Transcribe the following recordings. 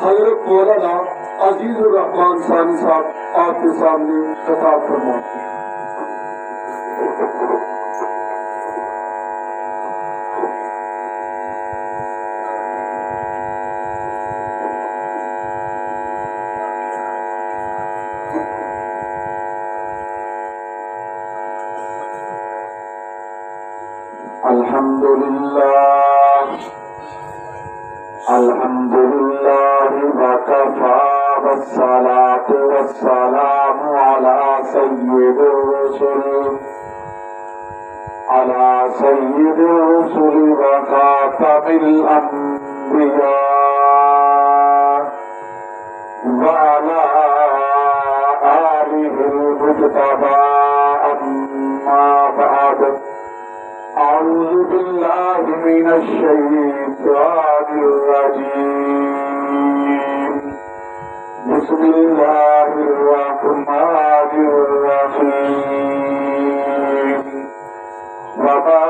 حضرت مولانا عزیز الرحمان ثانی صاحب آپ کے سامنے خطاب فرماتے ہیں۔ الحمد لله وكفى والصلاة والسلام على سيد الرسل وخاتم الأنبياء وعلى آله المجتبى أما بعد أعوذ بالله من الشيطان الرجيم بسم الله الرحمن الرحيم وما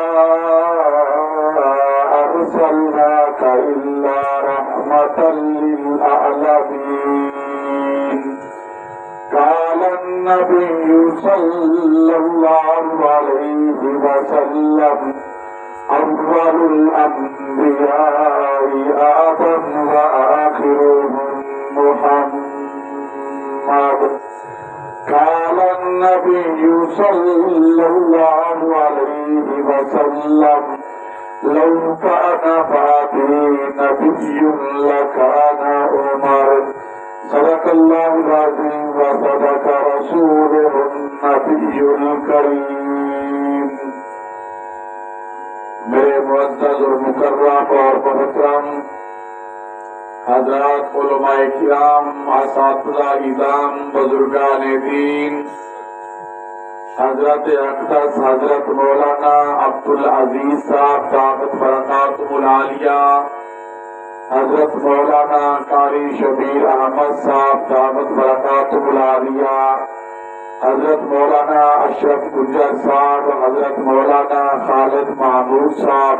أرسلناك إلا رحمة للعالمين قال النبي صلى الله عليه وسلم أول الأنبياء آدم وآخرهم محمد قال النبي صلى الله عليه وسلم لو كان بعدي نبي لكان عمر صدق الله العظيم وصدق رسوله النبي الكريم۔ میرے معزز اور مکرم اور محترم حضرات علماء کرام، اساتذہ اعظام، بزرگان دین، حضرت اقدس حضرت مولانا عبدالعزیز صاحب دامت برکاتہ العالیہ، حضرت مولانا قاری شبیر احمد صاحب دامت برکاتہ العالیہ، حضرت مولانا اشرف گجر صاحب، حضرت مولانا خالد محمود صاحب،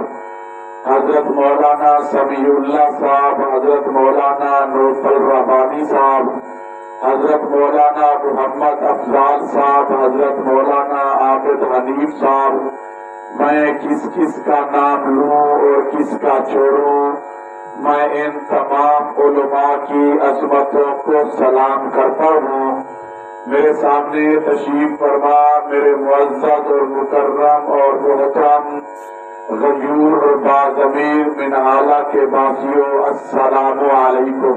حضرت مولانا سمیع اللہ صاحب، حضرت مولانا نوفل رحمانی صاحب، حضرت مولانا محمد افضال صاحب، حضرت مولانا عابد حنیف صاحب، میں کس کس کا نام لوں اور کس کا چھوڑوں؟ میں ان تمام علماء کی عظمتوں کو سلام کرتا ہوں۔ میرے سامنے تشریف فرما میرے معزز اور مکرم اور محترم غیور باضمیر منہالہ کے باسیوں، السلام علیکم۔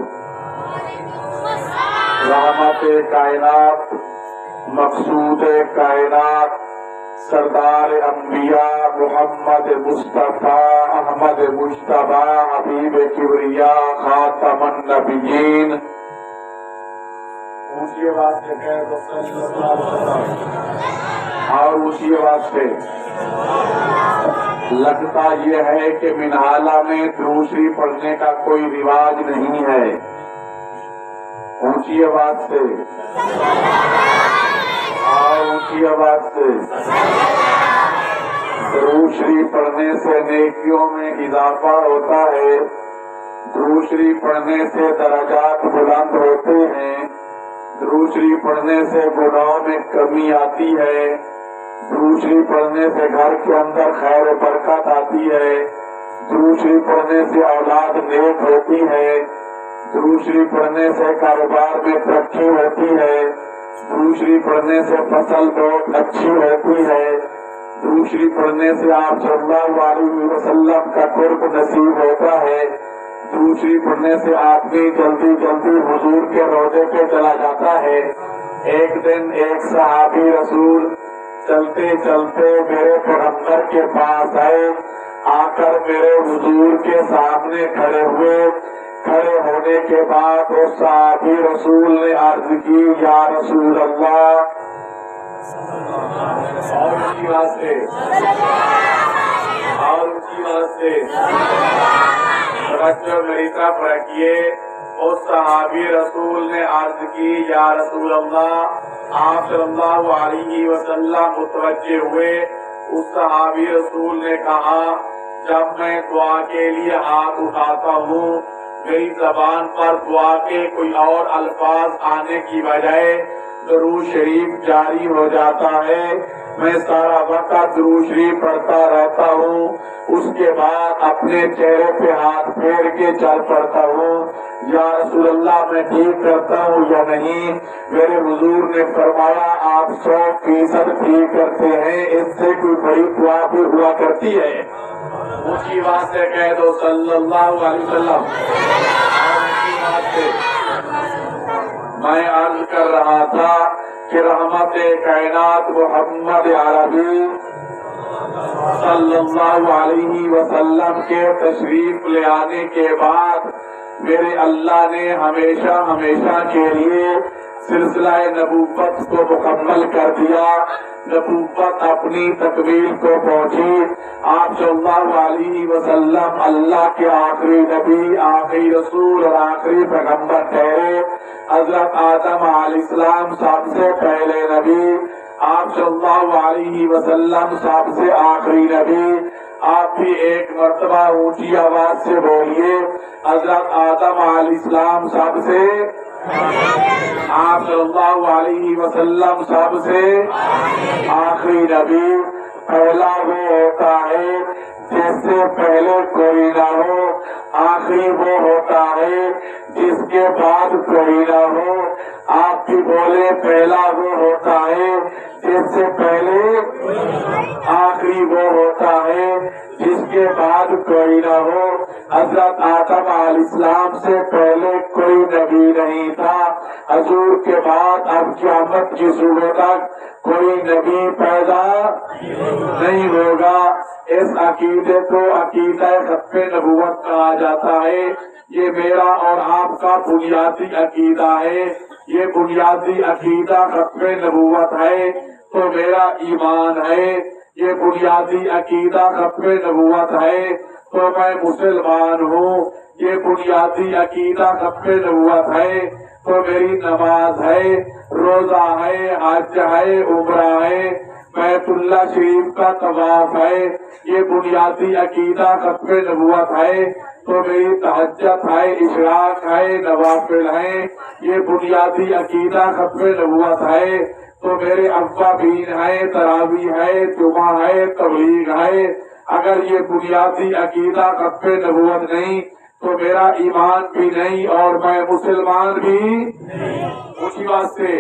رحمت کائنات، مقصود کائنات، سردار انبیاء محمد مصطفیٰ احمد مجتبی حبیب کبریا خاتم النبیین، اونچی آواز سے کہہ دو صلی اللہ علیہ وسلم، اور اونچی آواز سے۔ لگتا یہ ہے کہ منہالہ میں دوسری پڑھنے کا کوئی رواج نہیں ہے، اونچی آواز سے اور اونچی آواز سے۔ درود شریف پڑھنے سے نیکیوں میں اضافہ ہوتا ہے، درود شریف پڑھنے سے درجات بلند ہوتے ہیں، درود شریف پڑھنے سے گناہوں میں کمی آتی ہے، درود شریف پڑھنے سے گھر کے اندر خیر و برکت آتی ہے، درود شریف پڑھنے سے اولاد نیک ہوتی ہے، درود شریف پڑھنے سے کاروبار میں ترقی ہوتی ہے، درود شریف پڑھنے سے فصل بہت اچھی ہوتی ہے، درود شریف پڑھنے سے آپ صلی اللہ علیہ وسلم کا قرب نصیب ہوتا ہے، درود شریف پڑھنے سے آدمی جلدی جلدی حضور کے روضے پہ چلا جاتا ہے۔ ایک دن ایک صحابی رسول چلتے چلتے میرے پیغمبر کے پاس آئے، آ کر میرے حضور کے سامنے کھڑے ہوئے۔ کھڑے ہونے کے بعد اس صحابی رسول نے عرض کی، یا رسول اللہ، اور اونچی آواز سے توجہ میری طرف رکھیے۔ اس صحابی رسول نے عرض کی، یا رسول اللہ، آپ صلی اللہ علیہ وسلم متوجہ ہوئے۔ اس صحابی رسول نے کہا، جب میں دعا کے لیے ہاتھ اٹھاتا ہوں میری زبان پر دعا کے کوئی اور الفاظ آنے کی بجائے درود شریف جاری ہو جاتا ہے. میں سارا وقت درود شریف پڑھتا رہتا ہوں. اس کے بعد اپنے چہرے پہ ہاتھ پھیر کے چل پڑتا ہوں. یا رسول اللہ میں ٹھیک کرتا ہوں یا نہیں؟ میرے حضور نے فرمایا آپ 100% ٹھیک کرتے ہیں. اس سے کوئی بڑی دعا بھی ہوا کرتی ہے. اونچی بات سے کہہ دو صلی اللہ علیہ وسلم. اونچی بات سے میں عرض کر رہا تھا کہ رحمت کائنات محمد عربی صلی اللہ علیہ وسلم کے تشریف لے آنے کے بعد میرے اللہ نے ہمیشہ ہمیشہ کے لیے سلسلہ نبوت کو مکمل کر دیا. نبوت اپنی تکمیل کو پہنچی. آپ صلی اللہ علیہ وسلم اللہ کے آخری نبی، آخری رسول اور آخری پیغمبر ٹھہرے. حضرت آدم علیہ السلام سب سے پہلے نبی، آپ صلی اللہ علیہ وسلم سب سے آخری نبی. آپ بھی ایک مرتبہ اونچی آواز سے بولیے، حضرت آدم علیہ السلام سب سے، آپ صلی اللہ علیہ وسلم سب سے آخری نبی. پہلا وہ ہوتا ہے جس سے پہلے کوئی نہ ہو، آخری وہ ہوتا ہے جس کے بعد کوئی نہ ہو. آپ بھی بولے پہلا وہ ہوتا ہے جس سے پہلے، آخری وہ ہوتا ہے جس کے بعد کوئی نہ ہو. حضرت آدم علیہ السلام سے پہلے کوئی نبی نہیں تھا. حضور کے بعد اب قیامت کی صبح تک کوئی نبی پیدا نہیں ہوگا. اس عقیدے کو عقیدہ ختم نبوت کہا جاتا ہے. یہ میرا اور آپ کا بنیادی عقیدہ ہے. یہ بنیادی عقیدہ ختم نبوت ہے تو میرا ایمان ہے. یہ بنیادی عقیدہ ختم نبوت ہے تو میں مسلمان ہوں. یہ بنیادی عقیدہ ختم نبوت ہے تو میری نماز ہے، روزہ ہے، حج ہے، عمرہ ہے، بیت اللہ شریف کا طواف ہے. یہ بنیادی عقیدہ ختم نبوت ہے تو میری تہجد ہے، اشراق ہے، نوافل ہے. یہ بنیادی عقیدہ ختم نبوت ہے تو میرے اوابین ہے، تراویح ہے، جمعہ ہے، تبلیغ ہے. اگر یہ بنیادی عقیدہ ختم نبوت نہیں تو میرا ایمان بھی نہیں اور میں مسلمان بھی اسی بات سے.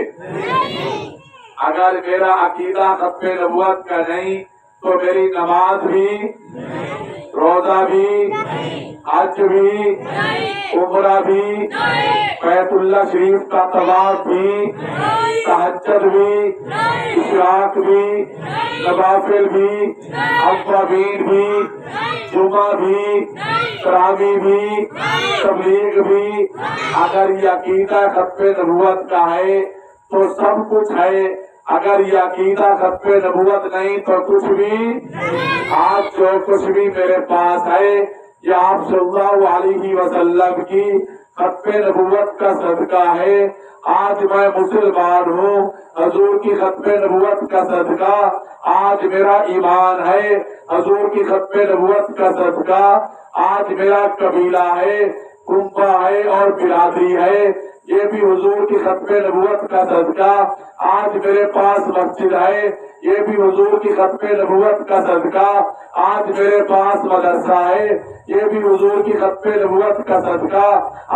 اگر میرا عقیدہ ختم نبوت کا نہیں تو میری نماز بھی، روزہ بھی، حج بھی، عمرہ بھی، بیت اللہ شریف کا طواف بھی، تہجد بھی، اشراق بھی، نوافل بھی، اوابین بھی، جمعہ بھی، تراویح بھی، تبلیغ بھی. اگر یہ عقیدہ ختم نبوت کا ہے تو سب کچھ ہے. اگر یہ عقیدہ ختم نبوت نہیں تو کچھ بھی. آج جو کچھ بھی میرے پاس ہے یہ آپ صلی اللہ علیہ وسلم کی ختم نبوت کا صدقہ ہے. آج میں مسلمان ہوں حضور کی ختم نبوت کا صدقہ. آج میرا ایمان ہے حضور کی ختم نبوت کا صدقہ. آج میرا قبیلہ ہے، کنبہ ہے اور برادری ہے، یہ بھی حضور کی ختم نبوت کا صدقہ. آج میرے پاس مسجد ہے، یہ بھی حضور کی ختم نبوت کا صدقہ. آج میرے پاس مدرسہ ہے، یہ بھی حضور کی ختم نبوت کا صدقہ.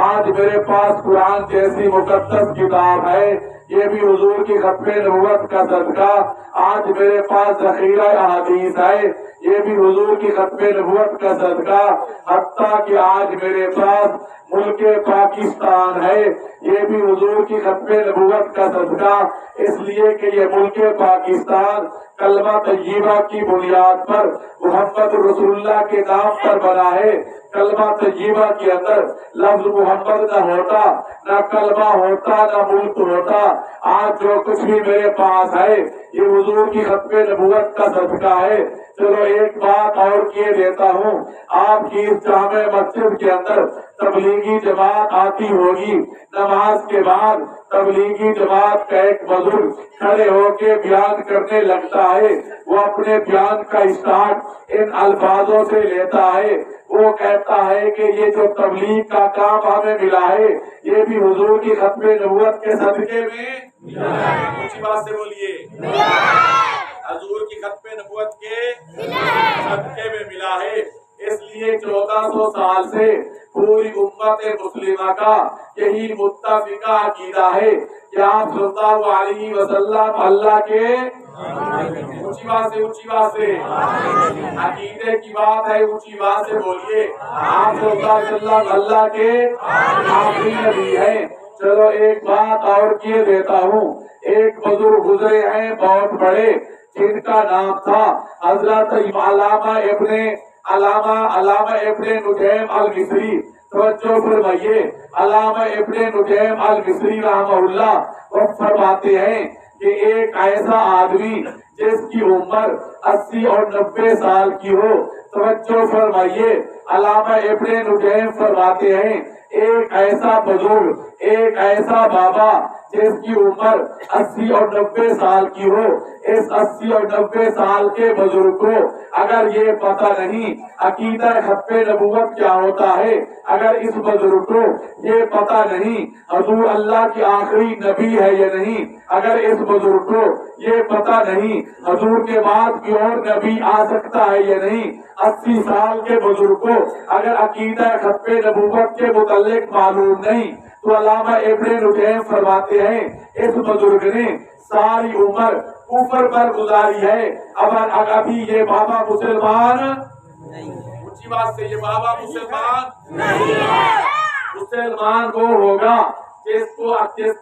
آج میرے پاس قرآن جیسی مقدس کتاب ہے، یہ بھی حضور کی ختم نبوت کا صدقہ. آج میرے پاس ذخیرہ احادیث ہے، یہ بھی حضور کی ختم نبوت کا صدقہ. حتیٰ کہ آج میرے پاس ملک پاکستان ہے، یہ بھی حضور کی ختم نبوت کا صدقہ. اس لیے کہ یہ ملک پاکستان کلمہ طیبہ کی بنیاد پر محمد رسول اللہ کے نام پر بنا ہے. کلمہ طیبہ کے اندر لفظ محمد نہ ہوتا، نہ کلمہ ہوتا، نہ ملک ہوتا. آج جو کچھ بھی میرے پاس ہے یہ حضور کی ختم نبوت کا صدقہ ہے. چلو ایک بات اور کیے دیتا ہوں، آپ کی اس جامع مسجد کے اندر تبلیغی جماعت آتی ہوگی، نماز کے بعد تبلیغی جماعت کا ایک بزرگ کھڑے ہو کے بیان کرنے لگتا ہے، وہ اپنے بیان کا اسٹارٹ ان الفاظوں سے لیتا ہے، وہ کہتا ہے کہ یہ جو تبلیغ کا کام ہمیں ملا ہے یہ بھی حضور کی ختم نبوت کے صدقے میں، اونچی بات سے بولیے، حضور کی ختم نبوت کے صدقے میں ملا ہے۔ اس لیے 1400 سال سے پوری امت مسلمہ کا یہی متفقہ عقیدہ ہے کہ آپ صلی اللہ علیہ وسلم اللہ کے، اونچی بات سے عقیدے کی بات ہے، اونچی بات سے بولیے، آپ صلی اللہ علیہ وسلم اللہ کے آخری نبی ہیں۔ چلو ایک بات اور کیے دیتا ہوں، ایک بزرگ گزرے ہیں بہت بڑے، جن کا نام تھا حضرت علامہ ابن نجیم المصری۔ توجہ فرمائیے، علامہ ابن نجیم المصری رحمہ اللہ وہ فرماتے ہیں کہ ایک ایسا آدمی جس کی عمر 80 اور 90 سال کی ہو، توجہ فرمائیے، علامہ ابن نجیم فرماتے ہیں ایک ایسا بزرگ، ایک ایسا بابا جس کی عمر 80 اور 90 سال کی ہو، اس 80 اور 90 سال کے بزرگ کو اگر یہ پتہ نہیں عقیدہ ختم نبوت کیا ہوتا ہے، اگر اس بزرگ کو یہ پتہ نہیں حضور اللہ کی آخری نبی ہے یا نہیں، اگر اس بزرگ کو یہ پتہ نہیں حضور کے بعد کی اور نبی آ سکتا ہے یا نہیں، 80 سال کے بزرگ کو اگر عقیدہ ختم نبوت کے متعلق معلوم نہیں، تو علامہ ابن نجیم فرماتے ہیں اس بزرگ نے ساری عمر کفر پر گزاری ہے، اگر ابھی یہ بابا مسلمان اونچی بات سے، یہ بابا مسلمان نہیں ہے، مسلمان وہ ہوگا جس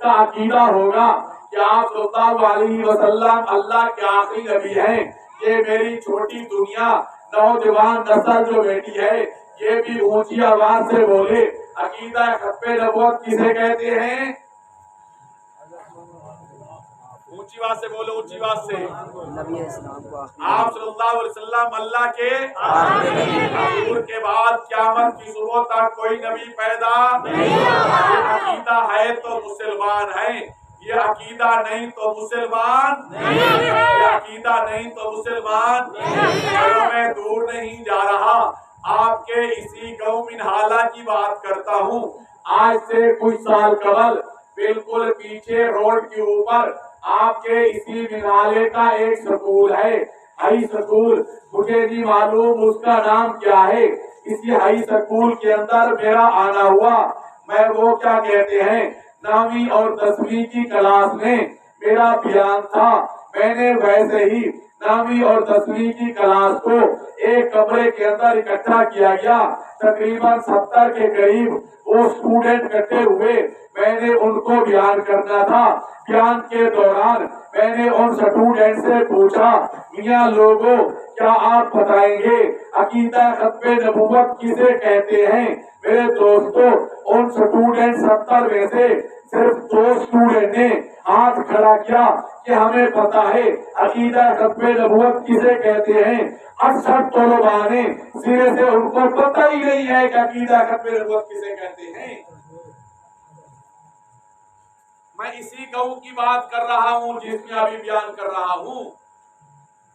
کا عقیدہ ہوگا کہ آپ صلی اللہ علیہ وسلم اللہ کے آخری نبی ہیں، یہ میری چھوٹی دنیا نوجوان نسل جو بیٹی ہے یہ بھی اونچی آواز سے بولے عقیدہ ختم نبوت کسے کہتے ہیں، اونچی بات سے بولو، اونچی بات سے، آپ صلی اللہ علیہ وسلم اللہ کے حضور کے بعد قیامت کی صبح تک کوئی نبی پیدا نہیں ہوگا، یہ عقیدہ ہے تو مسلمان ہیں، یہ عقیدہ نہیں تو مسلمان نہیں، یہ عقیدہ نہیں تو مسلمان نہیں۔ چلو میں دور نہیں جا رہا، آپ کے اسی گاؤں منہالہ کی بات کرتا ہوں۔ آج سے کچھ سال قبل بالکل پیچھے روڈ کے اوپر آپ کے اسی منہالے کا ایک سکول ہے، ہائی سکول، مجھے نہیں معلوم اس کا نام کیا ہے، اسی ہائی سکول کے اندر میرا آنا ہوا، میں وہ کیا کہتے ہیں 9ویں اور 10ویں کی کلاس میں میرا بیان تھا، میں نے ویسے ہی 9ویں اور 10ویں کی کلاس کو ایک کمرے کے اندر اکٹھا کیا گیا، تقریباً 70 کے قریب وہ اسٹوڈنٹ اکٹھے ہوئے، میں نے ان کو بیان کرنا تھا۔ بیان کے دوران میں نے ان اسٹوڈنٹ سے پوچھا، میاں لوگوں کیا آپ بتائیں گے عقیدہ ختم نبوت کسے کہتے ہیں؟ میرے دوستو ان اسٹوڈنٹ 70 میں سے صرف 2 اسٹوڈنٹ نے ہاتھ کھڑا کیا کہ ہمیں پتا ہے عقیدہ ختم نبوت کسے کہتے ہیں، 68 طلباء نے سرے سے ان کو پتہ ہی نہیں ہے کہ عقیدہ ختم نبوت کسے کہتے ہیں۔ میں اسی گاؤں کی بات کر رہا ہوں جس میں ابھی بیان کر رہا ہوں،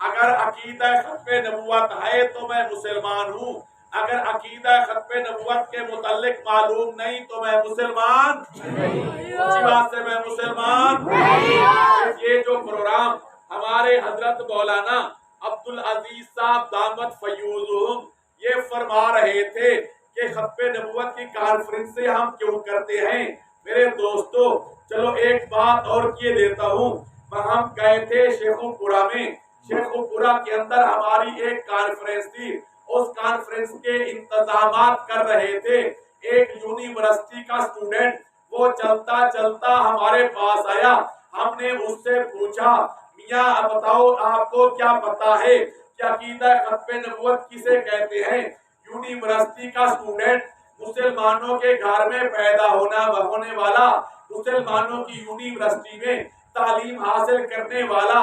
اگر عقیدہ ختم نبوت ہے تو میں مسلمان ہوں، اگر عقیدہ ختم نبوت کے متعلق معلوم نہیں تو میں مسلمان اسی بات سے میں مسلمان نہیں۔ یہ جو پروگرام ہمارے حضرت مولانا عبدالعزیز صاحب دامت فیوزہم یہ فرما رہے تھے کہ ختم نبوت کی کانفرنس ہم کیوں کرتے ہیں، میرے دوستو چلو ایک بات اور کیے دیتا ہوں، ہم گئے تھے شیخو پورا میں، شیخو پورا کے اندر ہماری ایک کانفرنس تھی، اس کانفرنس کے انتظامات کر رہے تھے، ایک یونیورسٹی کا اسٹوڈنٹ وہ چلتا چلتا ہمارے پاس آیا، ہم نے اس سے پوچھا میاں بتاؤ آپ کو کیا پتا ہے کہ عقیدہ ختم نبوت کسے کہتے ہیں؟ یونیورسٹی کا اسٹوڈنٹ، مسلمانوں کے گھر میں پیدا ہونے والا، مسلمانوں کی یونیورسٹی میں تعلیم حاصل کرنے والا،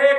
1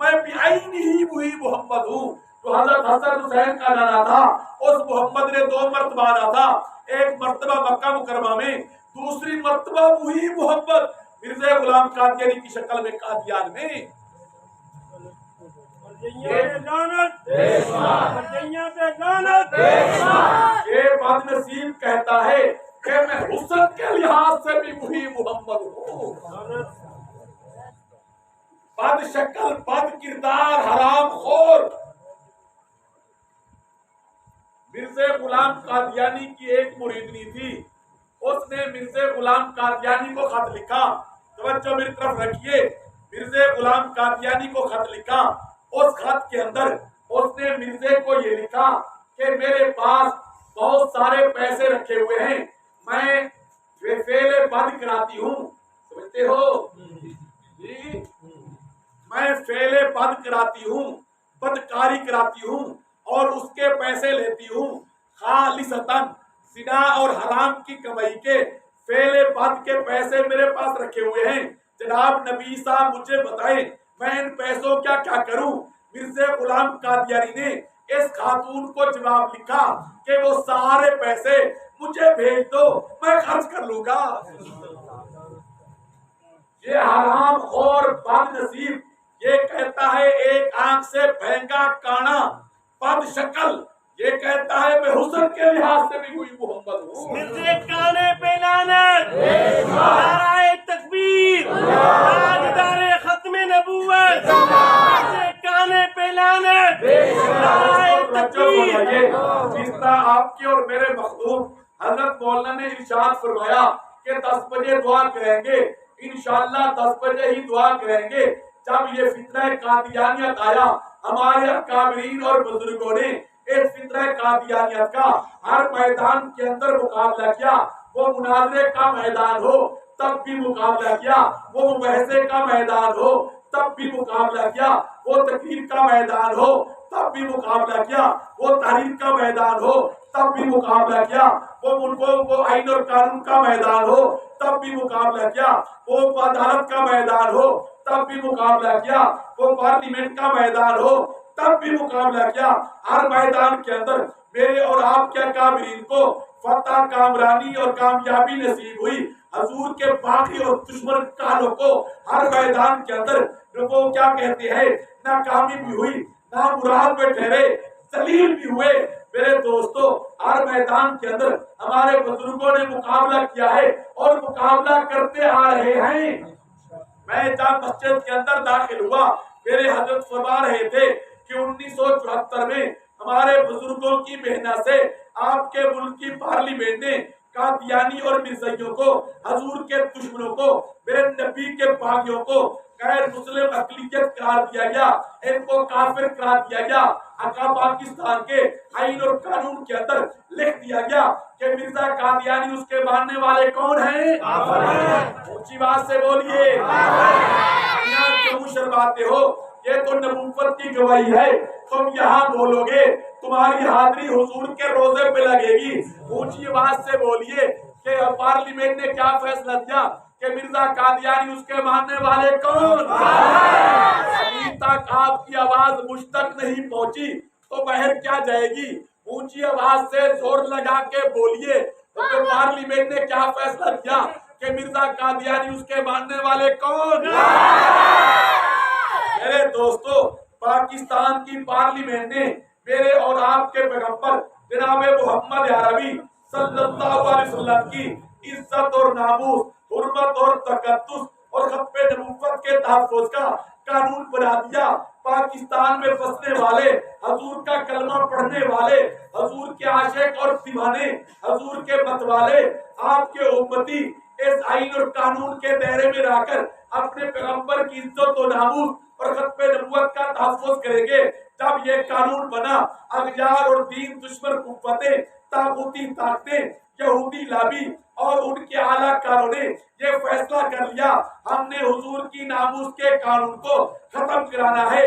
میں بعین ہی وہی محمد ہوں جو حضرت حسن حسین کا نانا تھا. اس محمد نے 2 مرتبہ آنا تھا. ایک مرتبہ مکہ مکرمہ میں, دوسری مرتبہ وہی محمد مرزا غلام قادیانی کی شکل میں قادیان میں. یہ بد نصیب کہتا ہے کہ میں حسن کے لحاظ سے بھی وہی محمد ہوں. بد شکل, بد کردار, حرام خور. مرزا غلام قادیانی کی ایک مریدنی تھی. اس نے مرزا غلام قادیانی کو خط لکھا. توجہ میری طرف رکھیے. مرزا غلام قادیانی کو خط لکھا. اس خط کے اندر اس نے مرزا کو یہ لکھا کہ میرے پاس بہت سارے پیسے رکھے ہوئے ہیں, میں فعل بد کراتی ہوں. سمجھتے ہو جی؟ میں فعل بد کراتی ہوں, بدکاری کراتی ہوں اور اس کے پیسے لیتی ہوں. خالصتاً زنا اور حرام کی کمائی کے فعل بد کے پیسے میرے پاس رکھے ہوئے ہیں. جناب نبی صاحب مجھے بتائیں میں ان پیسوں کیا کروں؟ مرزا غلام قادیانی نے اس خاتون کو جواب لکھا کہ وہ سارے پیسے مجھے بھیج دو, میں خرچ کر لوں گا. یہ حرام خور بد نصیب یہ کہتا ہے ایک آنکھ سے بھینگا کانا, بد شکل یہ کہتا ہے میں حسن کے لحاظ سے بھی کوئی محمد ہوں. مرزا کانے پہ لعنت, نعرہ تکبیر, تاجدار ختم نبوت, مرزا کانے پہ لعنت, نعرہ تکبیر. جس طرح آپ کے اور میرے مخدوم حضرت مولانا نے ارشاد فرمایا کہ 10 بجے دعا کریں گے, انشاءاللہ 10 بجے ہی دعا کریں گے. جب یہ فتنہ قادیانیت آیا ہمارے اکابرین اور بزرگوں نے اس فتنہ قادیانیت کا ہر میدان کے اندر مقابلہ کیا. وہ مناظرے کا میدان ہو تب بھی مقابلہ کیا, وہ مباحثے کا میدان ہو تب بھی مقابلہ کیا, وہ تقریر کا میدان ہو تب بھی مقابلہ کیا, وہ تحریر کا میدان ہو تب بھی مقابلہ کیا, وہ آئین اور قانون کا میدان ہو تب بھی مقابلہ کیا, وہ عدالت کا میدان ہو تب بھی مقابلہ کیا, وہ پارلیمنٹ کا میدان ہو تب بھی مقابلہ کیا. ہر میدان کے اندر میرے اور آپ کے اکابرین کو فتح, کامرانی اور کامیابی نصیب ہوئی. حضور کے باقی اور دشمن کالوں کو ہر میدان کے اندر وہ کیا کہتے ہیں ناکامی بھی ہوئی, نامراد میں ٹھہرے, ذلیل بھی ہوئے. میرے دوستو ہر میدان کے اندر ہمارے بزرگوں نے مقابلہ کیا ہے اور مقابلہ کرتے آ رہے ہیں. میں جب مسجد کے اندر داخل ہوا میرے حضرت فرما رہے تھے کہ 1974 میں ہمارے بزرگوں کی محنت سے آپ کے ملک کی پارلیمنٹ نے قادیانی اور مرزائیوں کو, حضور کے دشمنوں کو, میرے نبی کے باغیوں کو غیر مسلم اقلیت قرار دیا گیا, ان کو کافر قرار دیا گیا. پاکستان کے آئین اور قانون کے اندر لکھ دیا گیا کہ مرزا قادیانی اس کے ماننے والے کون ہیں؟ اونچی بات سے بولیے, یہاں کیوں شرماتے ہو؟ یہ تو نبوت کی گواہی ہے. تم یہاں بولو گے تمہاری حاضری حضور کے روزے پہ لگے گی. اونچی آواز سے بولیے کہ پارلیمنٹ نے کیا فیصلہ دیا کہ مرزا قادیانی اس کے ماننے والے کون؟ ابھی تک آپ کی آواز مجھ تک نہیں پہنچی تو باہر کیا جائے گی؟ اونچی آواز سے زور لگا کے بولیے کہ پارلیمنٹ نے کیا فیصلہ دیا کہ مرزا قادیانی اس کے ماننے والے کون؟ میرے دوستو پاکستان کی پارلیمنٹ نے میرے اور آپ کے پیغمبر جناب محمد عربی صلی اللہ علیہ وسلم کی عزت اور ناموس, حرمت اور تقدس اور ختم نبوت کے تحفظ کا قانون بنا دیا. پاکستان میں بسنے والے, حضور کا کلمہ پڑھنے والے, حضور کے عاشق اور دیوانے, حضور کے مت والے, آپ کے امتی اس آئین اور قانون کے دائرے میں رہ کر اپنے پیغمبر کی عزت و ناموس اور ختم نبوت کا تحفظ کریں گے. جب یہ قانون بنا اغیار اور دین دشمن قوتیں, طاغوتی طاقتیں, یہودی لابی اور ان کے اعلیٰ کاروں نے یہ فیصلہ کر لیا ہم نے حضور کی ناموس کے قانون کو ختم کرانا ہے.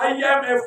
IMF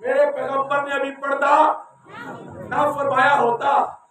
میرے پیغمبر نے ابھی پردہ نہ فرمایا ہوتا،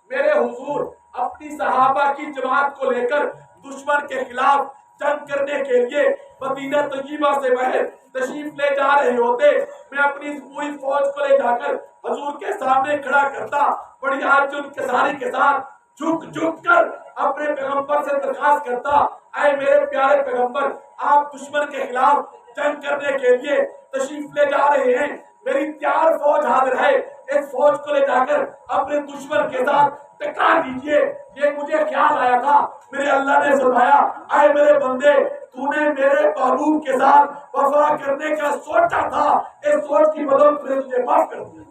میرے حضور اپنی صحابہ کی جماعت کو لے کر دشمن کے خلاف جنگ کرنے کے لیے مدینہ طیبہ سے باہر تشریف لے جا رہے ہوتے، میں اپنی اس پوری فوج کو لے جا کر حضور کے سامنے کھڑا کرتا، بڑی عاجز کے ساری کے ساتھ جھک کر اپنے پیغمبر سے درخواست کرتا، اے میرے پیارے پیغمبر، آپ دشمن کے خلاف جنگ کرنے کے لیے تشریف لے جا رہے ہیں، میری تیار فوج حاضر ہے، اس فوج کو لے جا کر اپنے دشمن کے ساتھ ٹکرا دیجئے۔ یہ مجھے خیال آیا تھا، میرے اللہ نے فرمایا، اے میرے بندے، تو نے میرے محبوب کے ساتھ وفا کرنے کا سوچا تھا، اس سوچ کی بدولت میں تجھے معاف کر دیا۔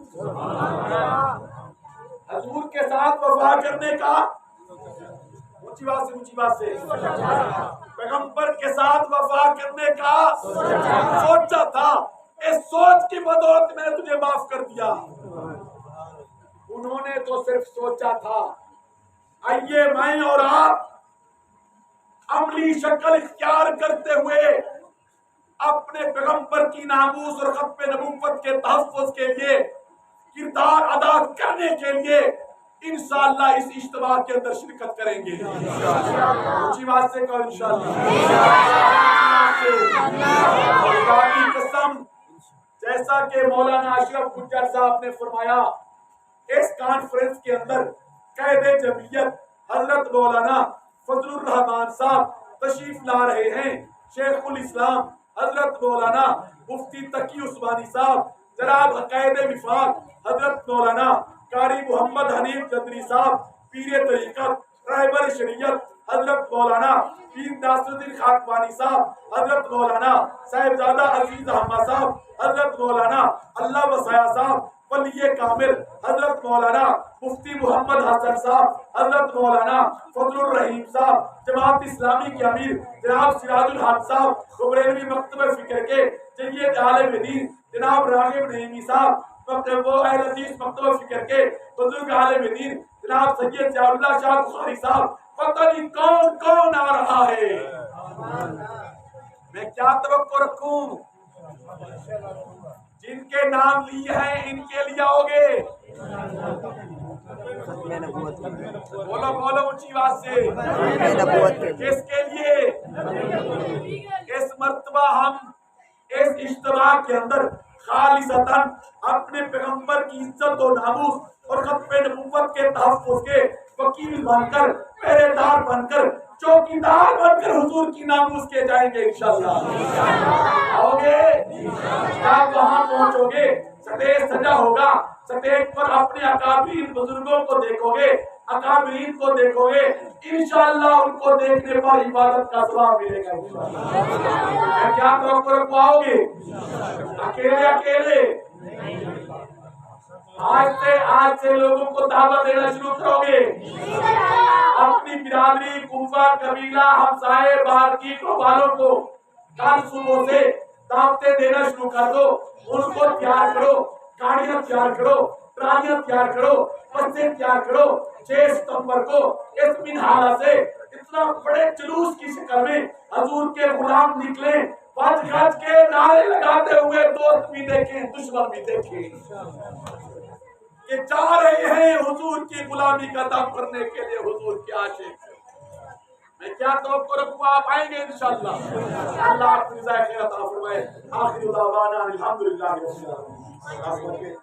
حضور کے ساتھ وفا کرنے کا اونچی بات سے پیغمبر کے ساتھ وفا کرنے کا سوچا تھا، اس سوچ کی بدولت میں نے تجھے معاف کر دیا۔ انہوں نے تو صرف سوچا تھا۔ آئیے میں اور آپ عملی شکل اختیار کرتے ہوئے اپنے پیغمبر کی ناموس اور ختم نبوت کے تحفظ کے لیے کردار ادا کرنے کے لیے انشاءاللہ اس اجتماع کے اندر شرکت کریں گے۔ اونچی بات سے کہو انشاءاللہ۔ خدا کی قسم، جیسا کہ مولانا اشرف گجر صاحب نے فرمایا، اس کانفرنس کے اندر قائد جمعیت حضرت مولانا فضل الرحمان صاحب تشریف لا رہے ہیں، شیخ الاسلام حضرت مولانا مفتی تقی عثمانی صاحب، جناب قائد وفاق حضرت مولانا قاری محمد حنیف جدری صاحب، پیر طریقت رہبر شریعت حضرت مولانا پیر ناصر الدین خاکوانی صاحب، حضرت مولانا صاحبزادہ عزیز احمد صاحب، حضرت مولانا اللہ وسایا صاحب، ولی کامل حضرت مولانا مفتی محمد حسن صاحب، حضرت مولانا فضل الرحیم صاحب، جماعت اسلامی کے امیر جناب سراج الحق صاحب، بریلوی مکتبہ فکر کے سید عالم دین جناب راغب نعیمی صاحب، وہ اہل حدیث مکتبہ فکر کے بزرگ عالم دین جناب سید ضیاء اللہ شاہ بخاری صاحب، پتہ نہیں کون کون آ رہا ہے۔ میں کیا توقع رکھوں؟ جن کے نام لیے ہیں ان کے لیے آؤ گے؟ بولو بولو اونچی آواز سے، کس کے لیے؟ اس مرتبہ ہم اس اجتماع کے اندر خالصتاً اپنے پیغمبر کی عزت و ناموس اور ختم نبوت کے تحفظ کے وکیل بن کر، پہرے دار بن کر، چوکیدار بن کر حضور کی ناموس کے جائیں گے انشاءاللہ۔ آؤ گے؟ آپ وہاں پہنچو گے، سٹیج سجا ہوگا، سٹیج پر اپنے اکابرین بزرگوں کو دیکھو گے، اکابرین کو دیکھو گے، انشاءاللہ ان کو دیکھنے پر عبادت کا ثواب ملے گا انشاءاللہ۔ میں کیا توقع رکھوں؟ آؤ گے؟ اکیلے آج سے لوگوں کو دعوت دینا شروع کرو گے، اپنی برادری، کنفہ، قبیلہ، ہمسائے، باہر کی والوں کو کل صبح سے دعوتیں دینا شروع کر دو، ان کو تیار کرو، گاڑیاں تیار کرو، ٹرالیاں تیار کرو، بسیں تیار کرو۔ 6 ستمبر کو اس منہالہ سے اتنا بڑے جلوس کی شکل میں حضور کے غلام نکلیں، بج گج کے نعرے لگاتے ہوئے، دوست بھی دیکھیں دشمن بھی دیکھیں کہ چاہ رہے ہیں حضور کی غلامی کا دم کرنے کے لیے حضور کے عاشق۔ میں کیا توقع رکھوں؟ آپ آئیں گے انشاءاللہ۔ اللہ آپ کو جزائے خیر عطا فرمائے۔ آخر دعوانا الحمدللہ رب العالمین۔